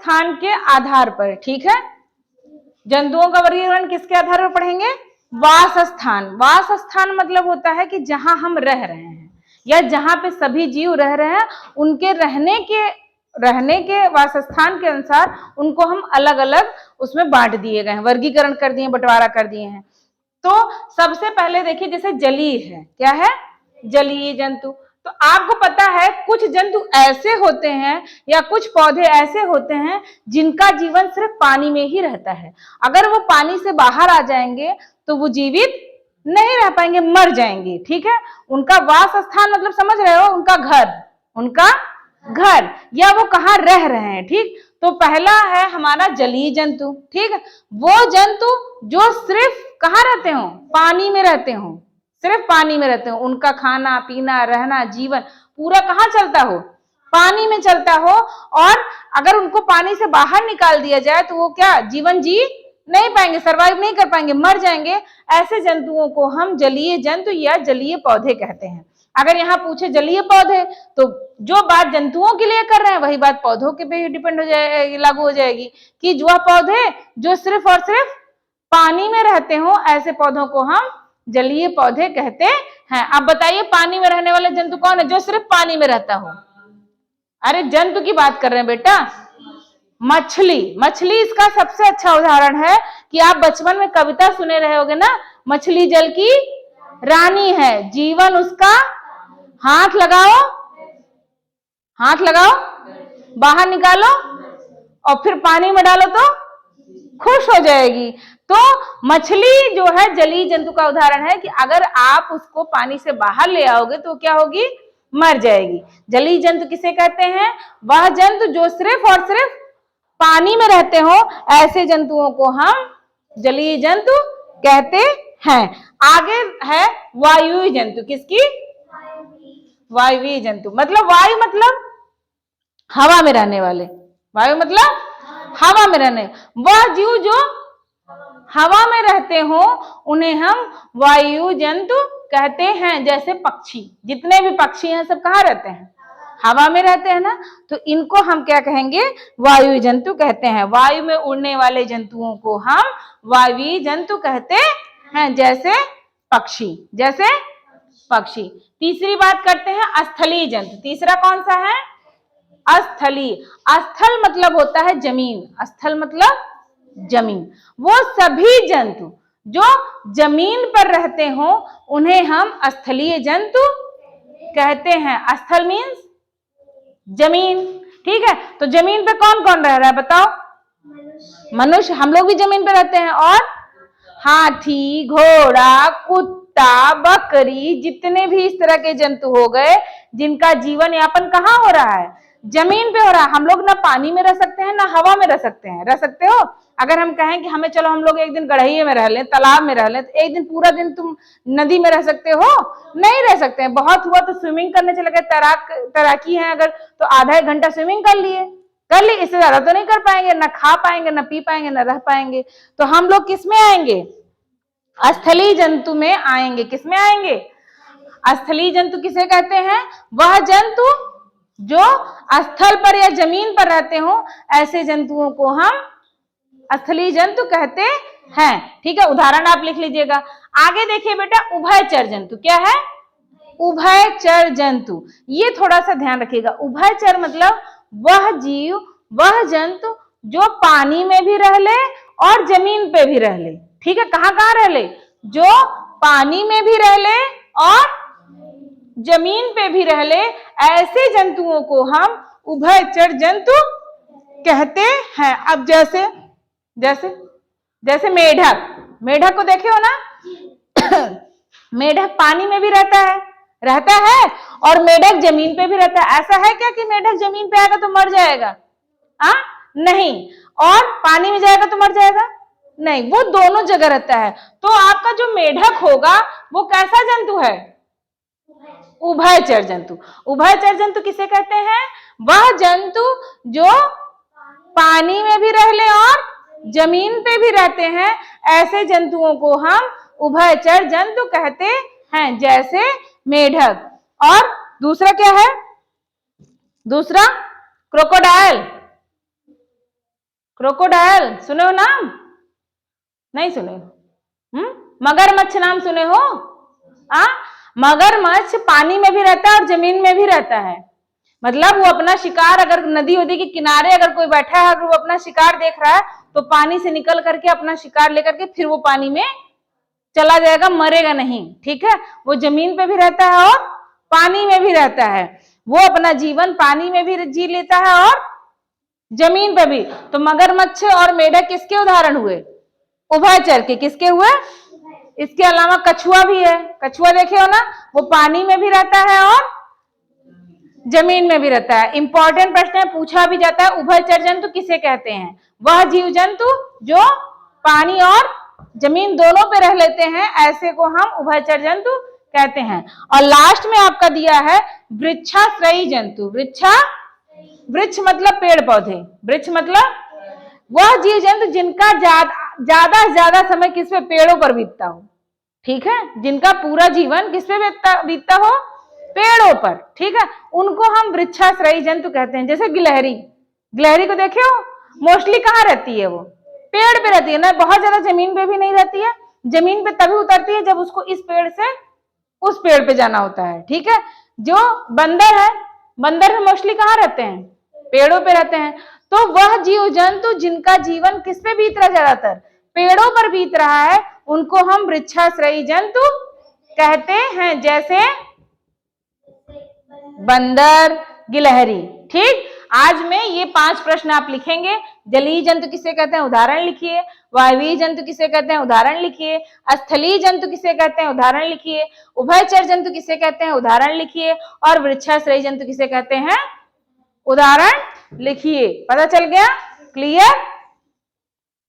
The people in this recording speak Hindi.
स्थान के आधार पर, ठीक है। जंतुओं का वर्गीकरण किसके आधार पर पढ़ेंगे? वास स्थान। वास स्थान मतलब होता है कि जहां हम रह रहे हैं या जहां पे सभी जीव रह रहे हैं, उनके रहने के वासस्थान के अनुसार उनको हम अलग अलग उसमें बांट दिए गए हैं, वर्गीकरण कर दिए, बंटवारा कर दिए हैं। तो सबसे पहले देखिए, जैसे जलीय है, क्या है? जलीय जंतु। तो आपको पता है कुछ जंतु ऐसे होते हैं या कुछ पौधे ऐसे होते हैं जिनका जीवन सिर्फ पानी में ही रहता है। अगर वो पानी से बाहर आ जाएंगे तो वो जीवित नहीं रह पाएंगे, मर जाएंगे, ठीक है। उनका वास स्थान मतलब समझ रहे हो, उनका घर या वो कहाँ रह रहे हैं, ठीक। तो पहला है हमारा जलीय जंतु, ठीक है। वो जंतु जो सिर्फ कहाँ रहते हो? पानी में रहते हो, सिर्फ पानी में रहते हो। उनका खाना पीना रहना जीवन पूरा कहाँ चलता हो? पानी में चलता हो। और अगर उनको पानी से बाहर निकाल दिया जाए तो वो क्या जीवन जी नहीं पाएंगे, सर्वाइव नहीं कर पाएंगे, मर जाएंगे। ऐसे जंतुओं को हम जलीय जंतु या जलीय पौधे कहते हैं। अगर यहाँ पूछे जलीय पौधे, तो जो बात जंतुओं के लिए कर रहे हैं वही बात पौधों के पे डिपेंड हो जाएगी, लागू हो जाएगी, कि जो पौधे जो सिर्फ और सिर्फ पानी में रहते हो, ऐसे पौधों को हम जलीय पौधे कहते हैं। अब बताइए पानी में रहने वाले जंतु कौन है जो सिर्फ पानी में रहता हो? अरे जंतु की बात कर रहे हैं बेटा, मछली। मछली इसका सबसे अच्छा उदाहरण है कि आप बचपन में कविता सुने रहे होगे ना, मछली जल की रानी है, जीवन उसका हाथ लगाओ, हाथ लगाओ, बाहर निकालो और फिर पानी में डालो तो खुश हो जाएगी। तो मछली जो है जलीय जंतु का उदाहरण है कि अगर आप उसको पानी से बाहर ले आओगे तो क्या होगी? मर जाएगी। जलीय जंतु किसे कहते हैं? वह जंतु जो सिर्फ और सिर्फ पानी में रहते हो, ऐसे जंतुओं को हम जलीय जंतु कहते हैं। आगे है वायुवीय जंतु। किसकी? वायुवीय जंतु। मतलब वायु मतलब हवा में रहने वाले, वायु मतलब हवा में रहने, वह जीव जो हवा में रहते हो उन्हें हम वायु जंतु कहते हैं। जैसे पक्षी, जितने भी पक्षी हैं सब कहाँ रहते हैं? हवा में रहते हैं ना। तो इनको हम क्या कहेंगे? वायु जंतु कहते हैं। वायु में उड़ने वाले जंतुओं को हम वायुवीय जंतु कहते हैं, जैसे पक्षी, जैसे पक्षी। तीसरी बात करते हैं स्थलीय जंतु। तीसरा कौन सा है? स्थलीय। स्थल मतलब होता है जमीन, स्थल मतलब जमीन। वो सभी जंतु जो जमीन पर रहते हो उन्हें हम स्थलीय जंतु कहते हैं। स्थल मीन्स जमीन, ठीक है। तो जमीन पे कौन कौन रह रहा है बताओ? मनुष्य। हम लोग भी जमीन पे रहते हैं। और हाथी, घोड़ा, कुत्ता, बकरी, जितने भी इस तरह के जंतु हो गए जिनका जीवन यापन कहाँ हो रहा है? जमीन पे हो रहा है। हम लोग ना पानी में रह सकते हैं ना हवा में रह सकते हैं। रह सकते हो? अगर हम कहें कि हमें चलो हम लोग एक दिन गढ़इये में रह लें, तालाब में रह लें, तो एक दिन पूरा दिन तुम नदी में रह सकते हो? नहीं रह सकते हैं। बहुत हुआ तो स्विमिंग करने चले गए, तैराकी है अगर तो आधा एक घंटा स्विमिंग कर लिए, इससे ज्यादा तो नहीं कर पाएंगे, ना खा पाएंगे, ना पी पाएंगे, ना रह पाएंगे। तो हम लोग किस में आएंगे? स्थलीय जंतु में आएंगे। किस में आएंगे? स्थलीय जंतु किसे कहते हैं? वह जंतु जो स्थल पर या जमीन पर रहते हो, ऐसे जंतुओं को हम स्थलीय जंतु कहते हैं, ठीक है। उदाहरण आप लिख लीजिएगा। आगे देखिए बेटा, उभयचर जंतु। क्या है? उभयचर जंतु। ये थोड़ा सा ध्यान रखिएगा। उभयचर मतलब वह जीव, वह जंतु जो पानी में भी रह ले और जमीन पे भी रह ले, ठीक है। कहाँ कहाँ रह ले? जो पानी में भी रह ले और जमीन पे भी रह ले, ऐसे जंतुओं को हम उभयचर जंतु कहते हैं। अब जैसे जैसे जैसे मेढक। मेढक को देखे हो ना? मेढक पानी में भी रहता है और मेढक जमीन पे भी रहता है। ऐसा है क्या कि मेढक जमीन पे आएगा तो मर जाएगा? नहीं। और पानी में जाएगा तो मर जाएगा? नहीं, वो दोनों जगह रहता है। तो आपका जो मेढक होगा वो कैसा जंतु है? उभयचर जंतु। उभयचर जंतु किसे कहते हैं? वह जंतु जो पानी में भी रह ले और जमीन पे भी रहते हैं, ऐसे जंतुओं को हम उभयचर जंतु कहते हैं, जैसे मेढक। और दूसरा क्या है? दूसरा क्रोकोडाइल। क्रोकोडाइल सुने हो नाम? नहीं सुने हो? मगरमच्छ नाम सुने हो? मगरमच्छ पानी में भी रहता है और जमीन में भी रहता है। मतलब वो अपना शिकार, अगर नदी वदी के किनारे अगर कोई बैठा है, अगर वो अपना शिकार देख रहा है तो पानी से निकल करके अपना शिकार लेकर के फिर वो पानी में चला जाएगा, मरेगा नहीं। ठीक है, वो जमीन पे भी रहता है और पानी में भी रहता है। वो अपना जीवन पानी में भी जी लेता है और जमीन पे भी। तो मगरमच्छ और मेढक किसके उदाहरण हुए? उभयचर के। किसके हुए? इसके अलावा कछुआ भी है। कछुआ देखे हो ना, वो पानी में भी रहता है और जमीन में भी रहता है। इंपॉर्टेंट प्रश्न है, पूछा भी जाता है, उभयचर जंतु किसे कहते हैं? वह जीव जंतु जो पानी और जमीन दोनों पे रह लेते हैं, ऐसे को हम उभयचर जंतु कहते हैं। और लास्ट में आपका दिया है वृक्षाश्रयी जंतु। वृक्ष मतलब पेड़ पौधे, वृक्ष मतलब वह जीव जंतु जिनका ज्यादा से ज्यादा समय किस पे? पेड़ों पर बीतता हो। ठीक है, जिनका पूरा जीवन किस पे बीतता हो? पेड़ों पर। ठीक है, उनको हम वृक्षाश्रयी जंतु कहते हैं। जैसे गिलहरी, गिलहरी को देखे हो? मोस्टली कहाँ रहती है? वो पेड़ पे रहती है ना, बहुत ज्यादा जमीन पे भी नहीं रहती है। जमीन पे तभी उतरती है जब उसको इस पेड़ से उस पेड़ पे जाना होता है। ठीक है, जो बंदर है, बंदर में मोस्टली कहाँ रहते हैं? पेड़ों पे रहते हैं। तो वह जीव जंतु जिनका जीवन किस पे बीत रहा है? ज्यादातर पेड़ों पर बीत रहा है, उनको हम वृक्षाश्रयी जंतु कहते हैं। जैसे बंदर, गिलहरी। ठीक, आज में ये 5 प्रश्न आप लिखेंगे। जलीय जंतु किसे कहते हैं? उदाहरण लिखिए। वायवीय जंतु किसे कहते हैं? उदाहरण लिखिए। स्थलीय जंतु किसे कहते हैं? उदाहरण लिखिए। उभयचर जंतु किसे कहते हैं? उदाहरण लिखिए। और वृक्षाश्रयी जंतु किसे कहते हैं? उदाहरण लिखिए। पता चल गया? क्लियर?